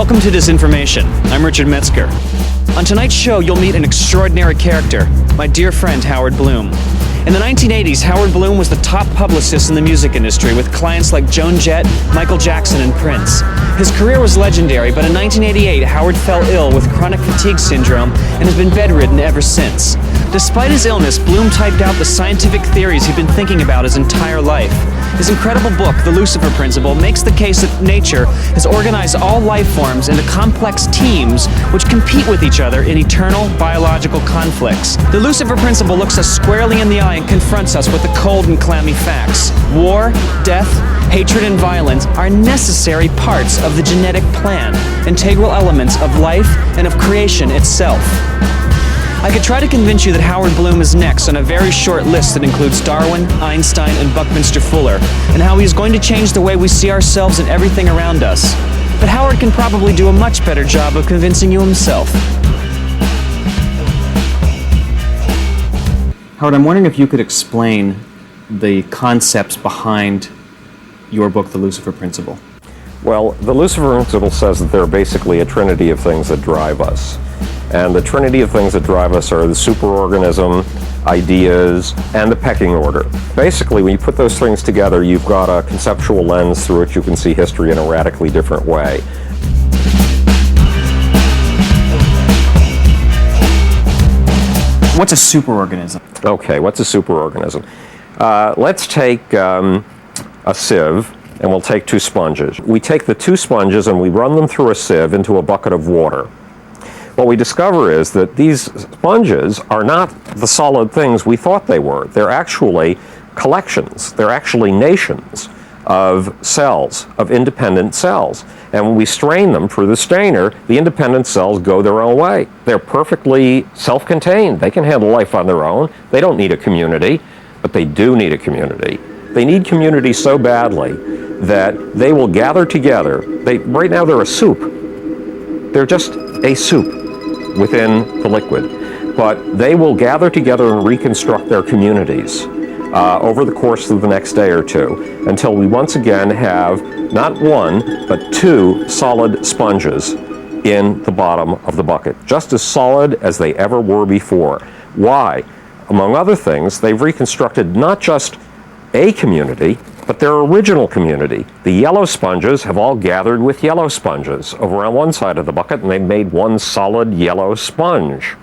Welcome to Disinformation. I'm Richard Metzger. On tonight's show, you'll meet an extraordinary character, my dear friend Howard Bloom. In the 1980s, Howard Bloom was the top publicist in the music industry with clients like Joan Jett, Michael Jackson, and Prince. His career was legendary, but in 1988, Howard fell ill with chronic fatigue syndrome and has been bedridden ever since. Despite his illness, Bloom typed out the scientific theories he'd been thinking about his entire life. His incredible book, The Lucifer Principle, makes the case that nature has organized all life forms into complex teams which compete with each other in eternal biological conflicts. The Lucifer Principle looks us squarely in the eye and confronts us with the cold and clammy facts. War, death, hatred, and violence are necessary parts of the genetic plan, integral elements of life and of creation itself. I could try to convince you that Howard Bloom is next on a very short list that includes Darwin, Einstein, and Buckminster Fuller, and how he is going to change the way we see ourselves and everything around us. But Howard can probably do a much better job of convincing you himself. Howard, I'm wondering if you could explain the concepts behind your book, The Lucifer Principle. Well, the Lucifer Principle says that there are basically a trinity of things that drive us. And the trinity of things that drive us are the superorganism, ideas, and the pecking order. Basically, when you put those things together, you've got a conceptual lens through which you can see history in a radically different way. What's a superorganism? Okay, what's a superorganism? Let's take a sieve, and we'll take two sponges. We take the two sponges and we run them through a sieve into a bucket of water. What we discover is that these sponges are not the solid things we thought they were. They're actually collections. They're actually nations of cells, of independent cells. And when we strain them through the strainer, the independent cells go their own way. They're perfectly self-contained. They can handle life on their own. They don't need a community, but they do need a community. They need community so badly that they will gather together. Right now they're a soup. They're just a soup within the liquid, but they will gather together and reconstruct their communities over the course of the next day or two until we once again have not one but two solid sponges in the bottom of the bucket, just as solid as they ever were before. Why? Among other things, they've reconstructed not just a community, but their original community. The yellow sponges have all gathered with yellow sponges over on one side of the bucket, and they've made one solid yellow sponge.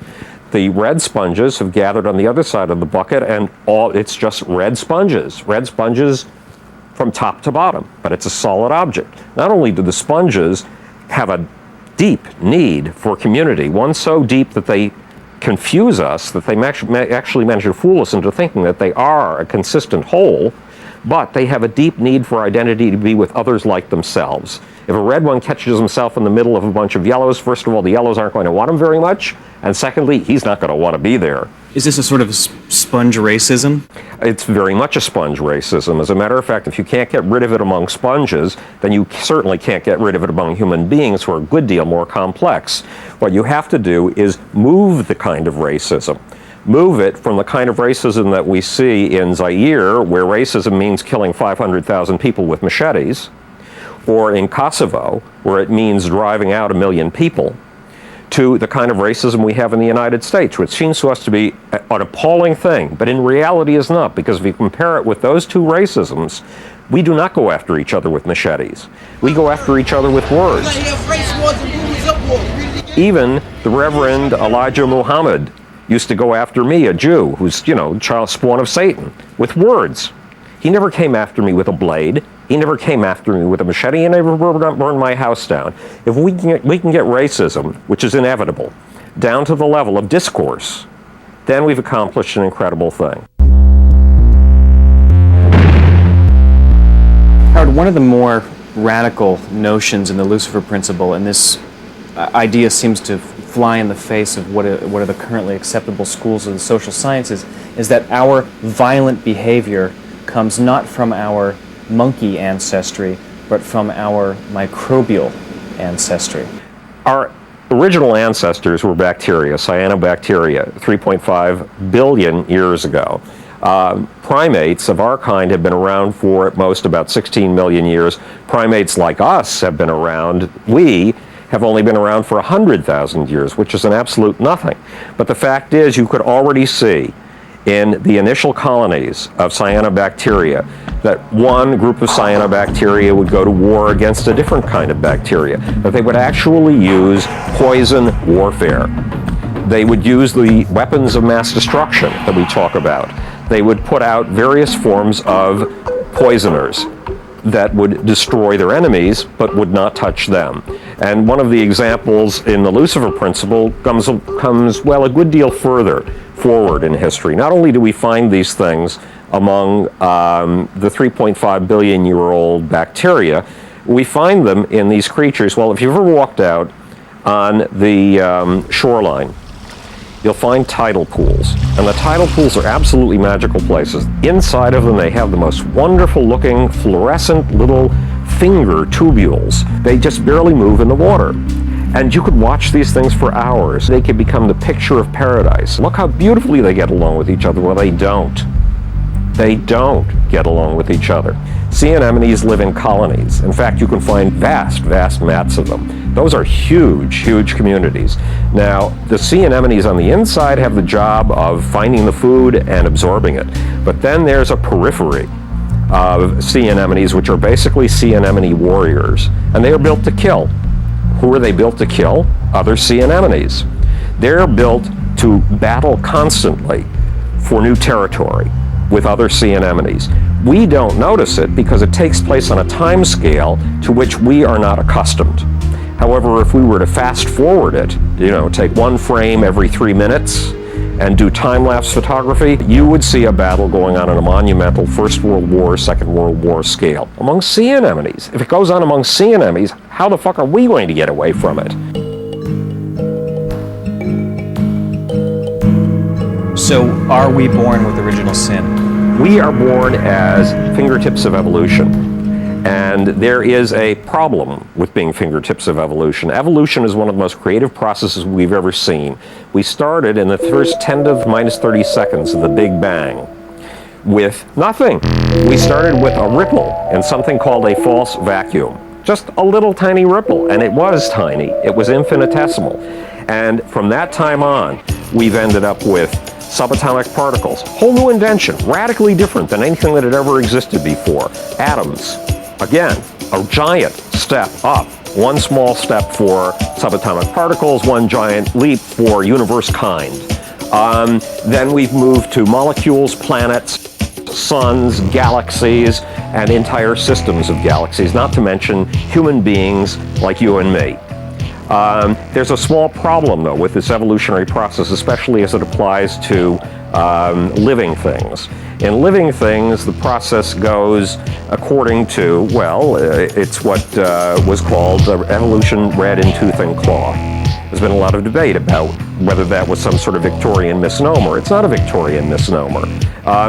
The red sponges have gathered on the other side of the bucket, and it's just red sponges from top to bottom, but it's a solid object. Not only do the sponges have a deep need for community, one so deep that they confuse us, that they actually manage to fool us into thinking that they are a consistent whole, but they have a deep need for identity to be with others like themselves. If a red one catches himself in the middle of a bunch of yellows, first of all, the yellows aren't going to want him very much, and secondly, he's not going to want to be there. Is this a sort of sponge racism? It's very much a sponge racism. As a matter of fact, if you can't get rid of it among sponges, then you certainly can't get rid of it among human beings who are a good deal more complex. What you have to do is move the kind of racism. Move it from the kind of racism that we see in Zaire, where racism means killing 500,000 people with machetes, or in Kosovo, where it means driving out 1 million people, to the kind of racism we have in the United States, which seems to us to be an appalling thing, but in reality is not, because if you compare it with those two racisms, we do not go after each other with machetes. We go after each other with words. Even the Reverend Elijah Muhammad used to go after me, a Jew, who's, child spawn of Satan, with words. He never came after me with a blade. He never came after me with a machete. He never burned my house down. If we can get racism, which is inevitable, down to the level of discourse, then we've accomplished an incredible thing. Howard, one of the more radical notions in the Lucifer Principle, and this idea seems to fly in the face of what are the currently acceptable schools of the social sciences, is that our violent behavior comes not from our monkey ancestry, but from our microbial ancestry. Our original ancestors were bacteria, cyanobacteria, 3.5 billion years ago. Primates of our kind have been around for at most about 16 million years. Primates like us have been around. We have only been around for 100,000 years, which is an absolute nothing. But the fact is, you could already see in the initial colonies of cyanobacteria that one group of cyanobacteria would go to war against a different kind of bacteria, that they would actually use poison warfare. They would use the weapons of mass destruction that we talk about. They would put out various forms of poisoners that would destroy their enemies but would not touch them. And one of the examples in the Lucifer Principle comes well, a good deal further forward in history. Not only do we find these things among the 3.5 billion year old bacteria, we find them in these creatures. Well, if you've ever walked out on the shoreline, you'll find tidal pools. And the tidal pools are absolutely magical places. Inside of them, they have the most wonderful looking fluorescent little finger tubules. They just barely move in the water. And you could watch these things for hours. They could become the picture of paradise. Look how beautifully they get along with each other. Well, they don't. They don't get along with each other. Sea anemones live in colonies. In fact, you can find vast, vast mats of them. Those are huge, huge communities. Now, the sea anemones on the inside have the job of finding the food and absorbing it. But then there's a periphery of sea anemones, which are basically sea anemone warriors. And they are built to kill. Who are they built to kill? Other sea anemones. They're built to battle constantly for new territory with other sea anemones. We don't notice it because it takes place on a time scale to which we are not accustomed. However, if we were to fast forward it, take one frame every 3 minutes and do time-lapse photography, you would see a battle going on in a monumental First World War, Second World War scale among sea anemones. If it goes on among sea anemones, how the fuck are we going to get away from it? So, are we born with original sin? We are born as fingertips of evolution. And there is a problem with being fingertips of evolution. Evolution is one of the most creative processes we've ever seen. We started in the first 10 to the minus 30 seconds of the Big Bang with nothing. We started with a ripple in something called a false vacuum. Just a little tiny ripple, and it was tiny. It was infinitesimal. And from that time on, we've ended up with subatomic particles. Whole new invention, radically different than anything that had ever existed before. Atoms. Again, a giant step up. One small step for subatomic particles, one giant leap for universe kind. Then we've moved to molecules, planets, suns, galaxies, and entire systems of galaxies, not to mention human beings like you and me. There's a small problem, though, with this evolutionary process, especially as it applies to living things. In living things, the process goes according to, it's what was called evolution red in tooth and claw. There's been a lot of debate about whether that was some sort of Victorian misnomer. It's not a Victorian misnomer.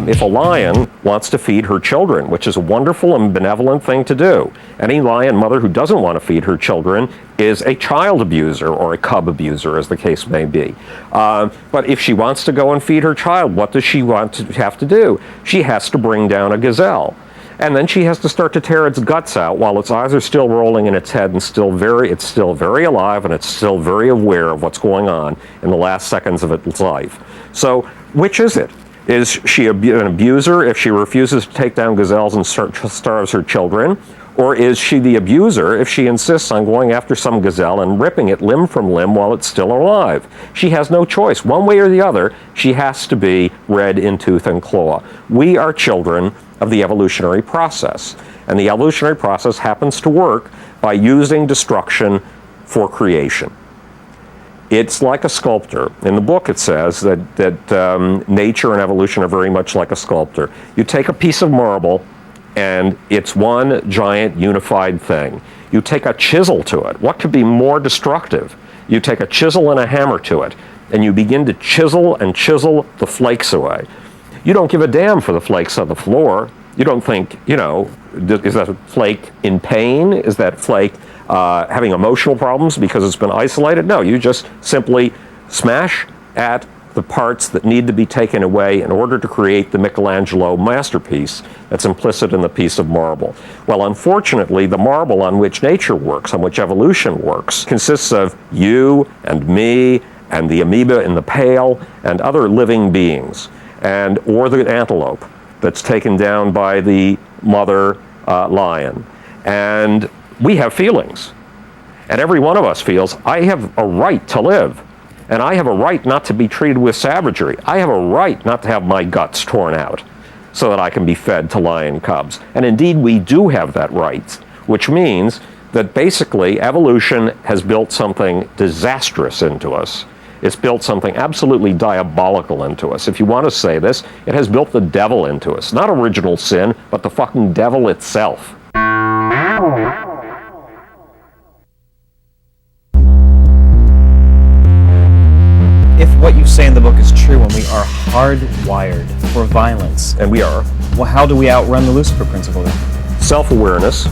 If a lion wants to feed her children, which is a wonderful and benevolent thing to do, any lion mother who doesn't want to feed her children is a child abuser or a cub abuser, as the case may be. But if she wants to go and feed her child, what does she have to do? She has to bring down a gazelle. And then she has to start to tear its guts out while its eyes are still rolling in its head and it's still very alive and it's still very aware of what's going on in the last seconds of its life. So which is it? Is she an abuser if she refuses to take down gazelles and starves her children? Or is she the abuser if she insists on going after some gazelle and ripping it limb from limb while it's still alive? She has no choice. One way or the other, she has to be red in tooth and claw. We are children of the evolutionary process. And the evolutionary process happens to work by using destruction for creation. It's like a sculptor. In the book it says that nature and evolution are very much like a sculptor. You take a piece of marble and it's one giant unified thing. You take a chisel to it. What could be more destructive? You take a chisel and a hammer to it and you begin to chisel and chisel the flakes away. You don't give a damn for the flakes on the floor. You don't think, is that flake in pain? Is that flake having emotional problems because it's been isolated? No, you just simply smash at the parts that need to be taken away in order to create the Michelangelo masterpiece that's implicit in the piece of marble. Well, unfortunately, the marble on which nature works, on which evolution works, consists of you and me and the amoeba in the pail and other living beings, or the antelope that's taken down by the mother lion. And we have feelings. And every one of us feels, I have a right to live. And I have a right not to be treated with savagery. I have a right not to have my guts torn out so that I can be fed to lion cubs. And indeed, we do have that right, which means that basically evolution has built something disastrous into us. It's built something absolutely diabolical into us. If you want to say this, it has built the devil into us. Not original sin, but the fucking devil itself. If what you say in the book is true and we are hardwired for violence, And we are. well, how do we outrun the Lucifer Principle then? Self-awareness.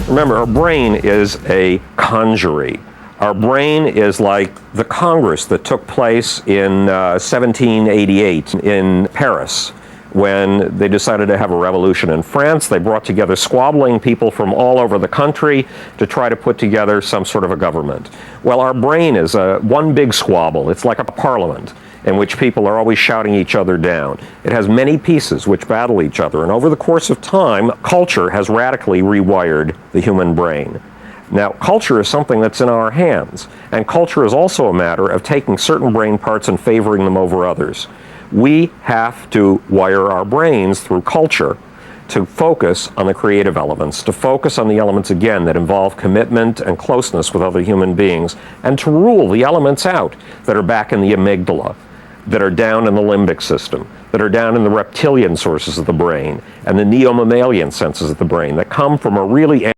Remember, our brain is a conjury. Our brain is like the Congress that took place in 1788 in Paris, when they decided to have a revolution in France. They brought together squabbling people from all over the country to try to put together some sort of a government. Well, our brain is one big squabble. It's like a parliament in which people are always shouting each other down. It has many pieces which battle each other, and over the course of time, culture has radically rewired the human brain. Now, culture is something that's in our hands, and culture is also a matter of taking certain brain parts and favoring them over others. We have to wire our brains through culture to focus on the creative elements, to focus on the elements, again, that involve commitment and closeness with other human beings, and to rule the elements out that are back in the amygdala, that are down in the limbic system, that are down in the reptilian sources of the brain, and the neo-mammalian senses of the brain, that come from a really